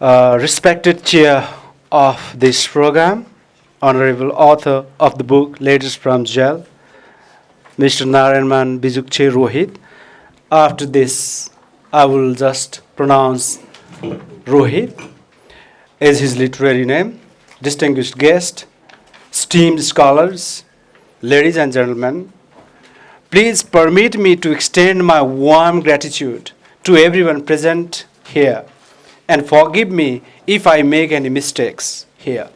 Respected chair of this program, honorable author of the book Letters from Jail, Mr. Narayanman Bijukche Rohit. After this, I will just pronounce Rohit as his literary name. Distinguished guest, esteemed scholars, ladies and gentlemen, please permit me to extend my warm gratitude to everyone present here and forgive me if I make any mistakes here.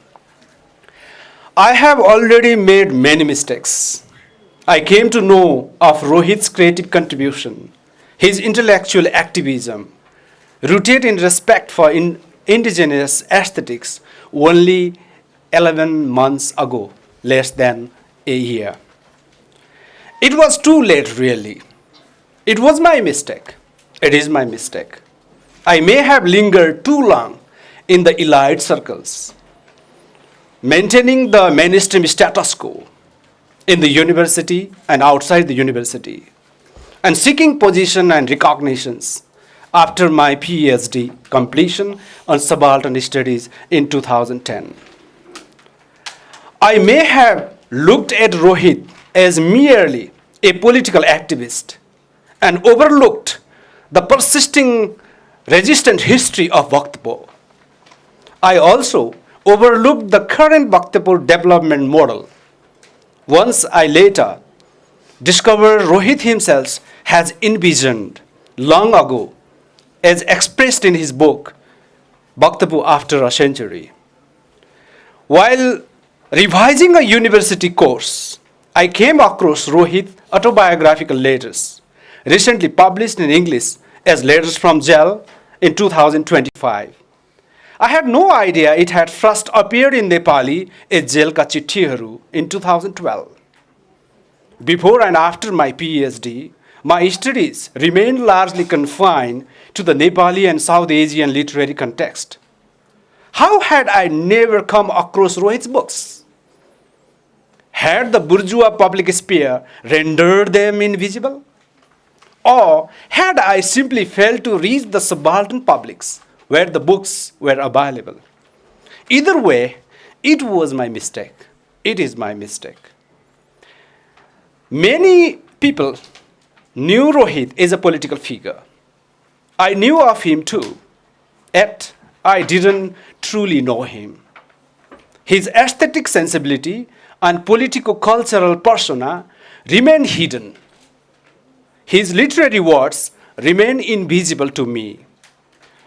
I have already made many mistakes. I came to know of Rohit's creative contribution, his intellectual activism, rooted in respect for indigenous aesthetics, only 11 months ago, less than a year. It was too late, really. It was my mistake. It is my mistake. I may have lingered too long in the elite circles, maintaining the mainstream status quo in the university and outside the university, and seeking position and recognitions after my PhD completion on subaltern studies in 2010. I may have looked at Rohit as merely a political activist and overlooked the persisting resistant history of Bhaktapur. I also overlooked the current Bhaktapur development model. Once I later discovered Rohit himself has envisioned long ago, as expressed in his book, Bhaktapur After a Century. While revising a university course, I came across Rohit's autobiographical letters, recently published in English as Letters from Jail in 2025. I had no idea it had first appeared in Nepali as Jail Ka Chittiharu in 2012. Before and after my PhD, my studies remained largely confined to the Nepali and South Asian literary context. How had I never come across Rohit's books? Had the bourgeois public sphere rendered them invisible? Or had I simply failed to reach the subaltern publics where the books were available? Either way, it was my mistake. It is my mistake. Many people knew Rohit as a political figure. I knew of him too, yet I didn't truly know him. His aesthetic sensibility and politico-cultural persona remain hidden. His literary words remain invisible to me.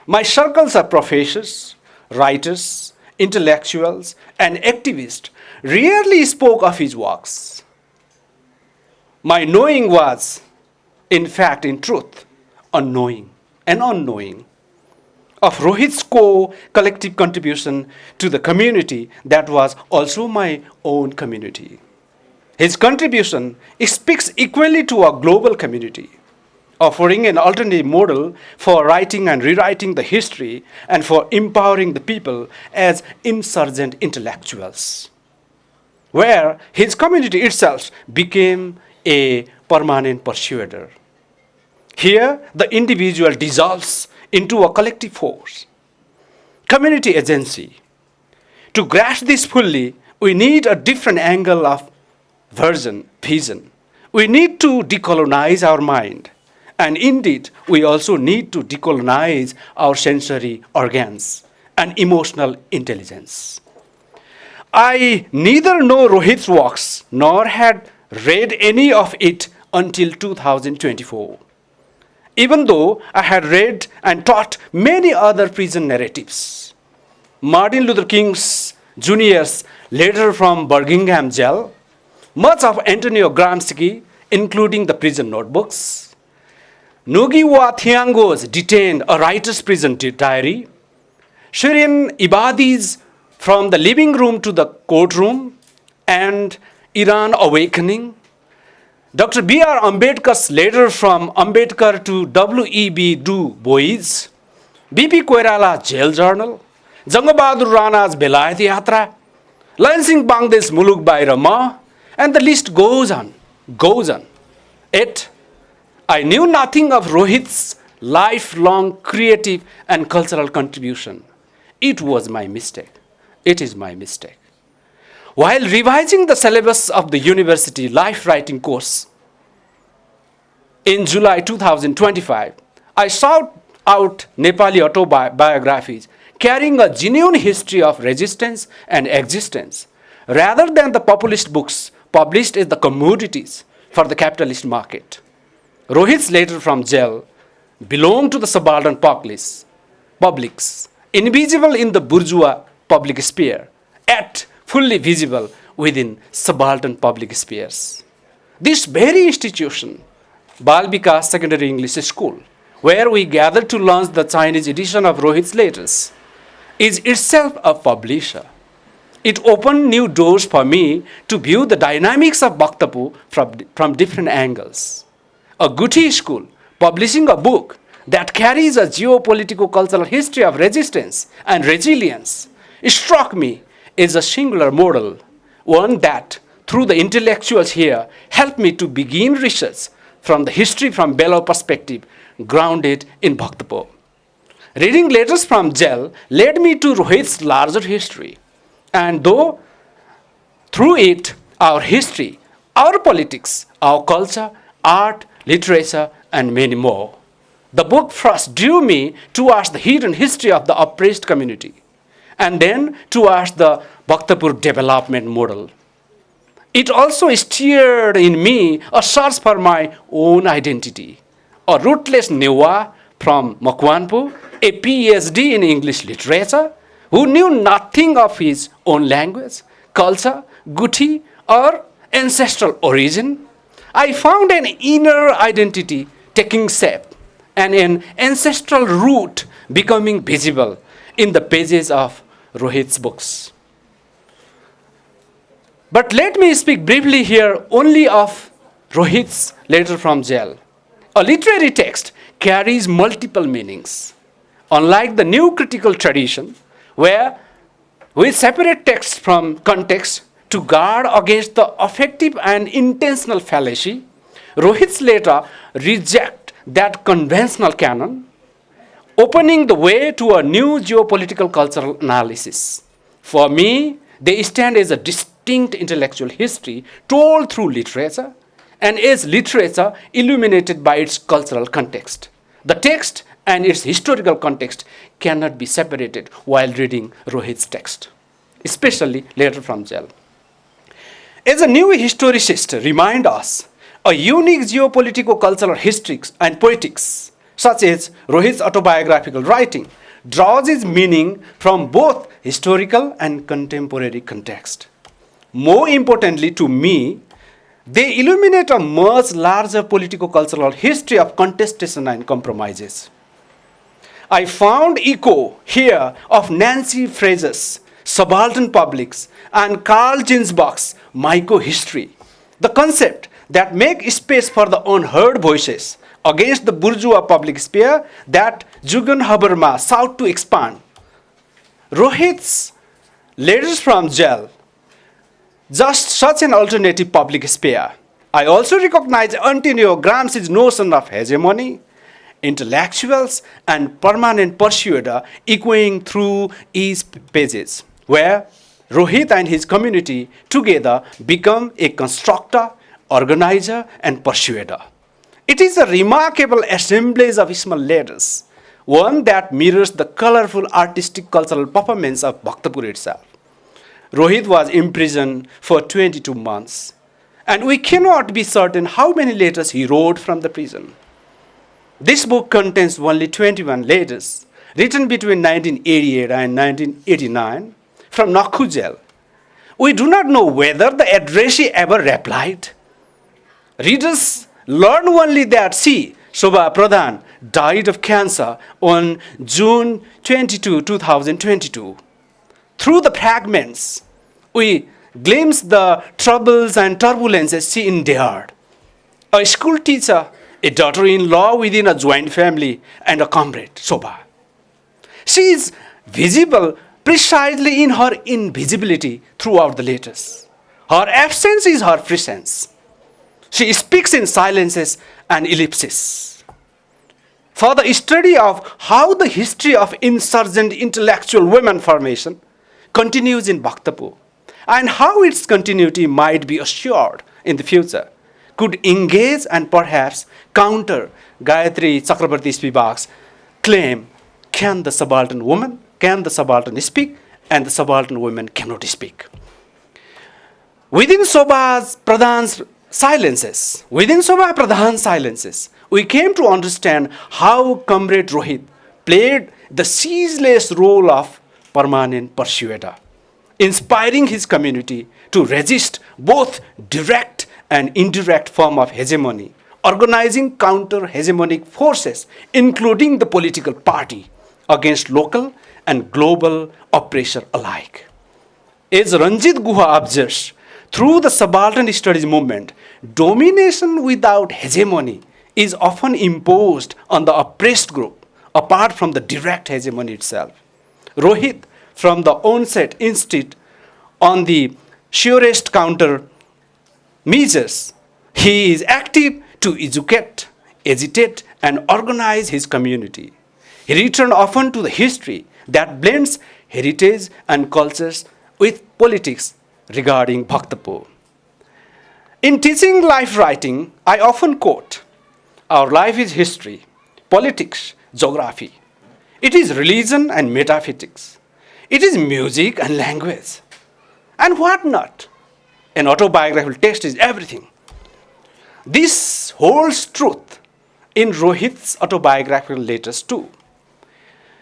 My circles of professors, writers, intellectuals, and activists rarely spoke of his works. My knowing was, in fact, in truth, unknowing of Rohit's collective contribution to the community that was also my own community. His contribution speaks equally to a global community, offering an alternative model for writing and rewriting the history and for empowering the people as insurgent intellectuals, where his community itself became a permanent persuader. Here, the individual dissolves into a collective force, community agency. To grasp this fully, we need a different angle of vision. We need to decolonize our mind. And indeed, we also need to decolonize our sensory organs and emotional intelligence. I neither know Rohit's works nor had read any of it until 2024. Even though I had read and taught many other prison narratives. Martin Luther King Jr.'s Letter from Birmingham Jail, much of Antonio Gramsci, including the prison notebooks, Ngugi wa Thiong'o's Detained, a Writer's Prison Diary, Shirin Ebadi's From the Living Room to the Courtroom, and Iran Awakening, Dr. B.R. Ambedkar's Letter from Ambedkar to W.E.B. Du Bois, B.P. Koirala's Jail Journal, Jangbahadur Rana's Belayat Yatra, Lansing Bangde's Muluk Baira Ma, and the list goes on. Yet, I knew nothing of Rohit's lifelong creative and cultural contribution. It was my mistake. It is my mistake. While revising the syllabus of the university life writing course in July 2025, I sought out Nepali autobiographies carrying a genuine history of resistance and existence, rather than the populist books published as the commodities for the capitalist market. Rohit's letter from jail belonged to the subaltern publics, invisible in the bourgeois public sphere, yet fully visible within subaltern public spheres. This very institution, Balbika Secondary English School, where we gathered to launch the Chinese edition of Rohit's letters, is itself a publisher. It opened new doors for me to view the dynamics of Bhaktapur from different angles. A Guti school publishing a book that carries a geopolitical cultural history of resistance and resilience struck me as a singular model, one that, through the intellectuals here, helped me to begin research from the history from Belo perspective, grounded in Bhaktapur. Reading letters from jail led me to Rohit's larger history, and though through it, our history, our politics, our culture, art, literature, and many more. The book first drew me towards the hidden history of the oppressed community, and then towards the Bhaktapur development model. It also stirred in me a search for my own identity. A rootless Newa from Makwanpur, a PhD in English literature, who knew nothing of his own language, culture, Guti, or ancestral origin. I found an inner identity taking shape and an ancestral root becoming visible in the pages of Rohit's books. But let me speak briefly here only of Rohit's letter from jail. A literary text carries multiple meanings. Unlike the new critical tradition, where we separate text from context to guard against the affective and intentional fallacy, Rohit's letter rejects that conventional canon, opening the way to a new geopolitical cultural analysis. For me, they stand as a distinct intellectual history told through literature, and as literature illuminated by its cultural context. The text and its historical context cannot be separated while reading Rohit's text, especially letter from jail. As a new historicist remind us, a unique geopolitical cultural history and poetics, such as Rohit's autobiographical writing, draws its meaning from both historical and contemporary context. More importantly to me, they illuminate a much larger political cultural history of contestation and compromises. I found echo here of Nancy Fraser's Subaltern Publics and Carl Ginsburg's myco-history, the concept that make space for the unheard voices against the bourgeois public sphere that Jugan Habermas sought to expand. Rohit's letters from jail, just such an alternative public sphere. I also recognize Antonio Gramsci's notion of hegemony, intellectuals, and permanent persuader echoing through his pages, where Rohit and his community together become a constructor, organizer, and persuader. It is a remarkable assemblage of small letters, one that mirrors the colorful artistic cultural performance of Bhaktapur itself. Rohit was imprisoned for 22 months, and we cannot be certain how many letters he wrote from the prison. This book contains only 21 letters written between 1988 and 1989 from Nakhu jail. We do not know whether the addressee ever replied. Readers learn only that she, Shobha Pradhan, died of cancer on June 22, 2022. Through the fragments, we glimpse the troubles and turbulences she endured. A school teacher, a daughter-in-law within a joint family, and a comrade, Shobha. She is visible precisely in her invisibility throughout the letters. Her absence is her presence. She speaks in silences and ellipses. for the study of how the history of insurgent intellectual women formation continues in Bhaktapur and how its continuity might be assured in the future, could engage and perhaps counter Gayatri Chakrabarti Spivak's claim, can the subaltern speak, and the subaltern women cannot speak. Within Shobha Pradhan's silences, we came to understand how Comrade Rohit played the ceaseless role of permanent persuader, inspiring his community to resist both direct and indirect form of hegemony, organizing counter-hegemonic forces, including the political party, against local and global oppressor alike. As Ranjit Guha observes, through the subaltern studies movement, domination without hegemony is often imposed on the oppressed group, apart from the direct hegemony itself. Rohit, from the onset, insisted on the surest counter measures. He is active to educate, agitate, and organize his community. He returned often to the history that blends heritage and cultures with politics regarding Bhaktapur. In teaching life writing, I often quote, "Our life is history, politics, geography. It is religion and metaphysics. It is music and language. And what not? An autobiographical text is everything." This holds truth in Rohit's autobiographical letters too.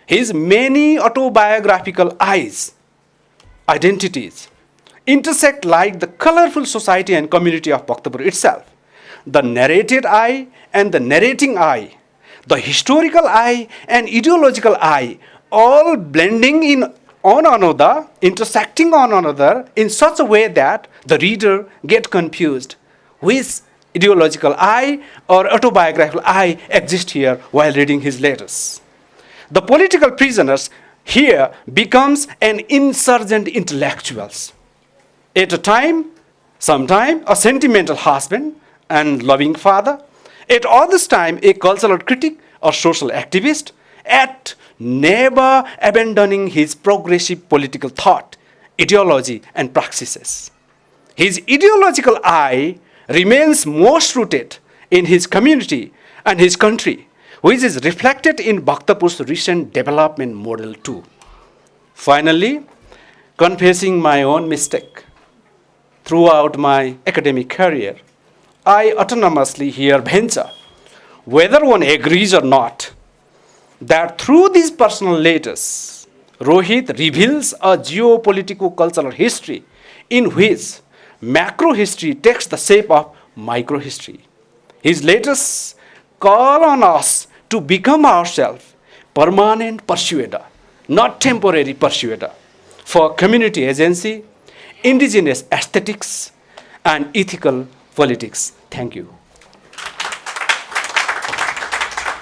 His many autobiographical identities intersect like the colorful society and community of Bhaktapur itself. The narrated I and the narrating I, the historical I and ideological I, all blending in on another, intersecting on another in such a way that the reader gets confused which ideological I or autobiographical I exist here while reading his letters. The political prisoners here becomes an insurgent intellectuals. At a time, sometime a sentimental husband and loving father, at others time a cultural critic or social activist, at never abandoning his progressive political thought, ideology and practices. His ideological I remains most rooted in his community and his country, which is reflected in Bhaktapur's recent development model too. Finally, confessing my own mistake, throughout my academic career, I autonomously here venture, whether one agrees or not, that through these personal letters, Rohit reveals a geopolitico-cultural history in which macro history takes the shape of micro history. His letters call on us to become ourselves permanent persuader, not temporary persuader, for community agency, indigenous aesthetics, and ethical politics. Thank you.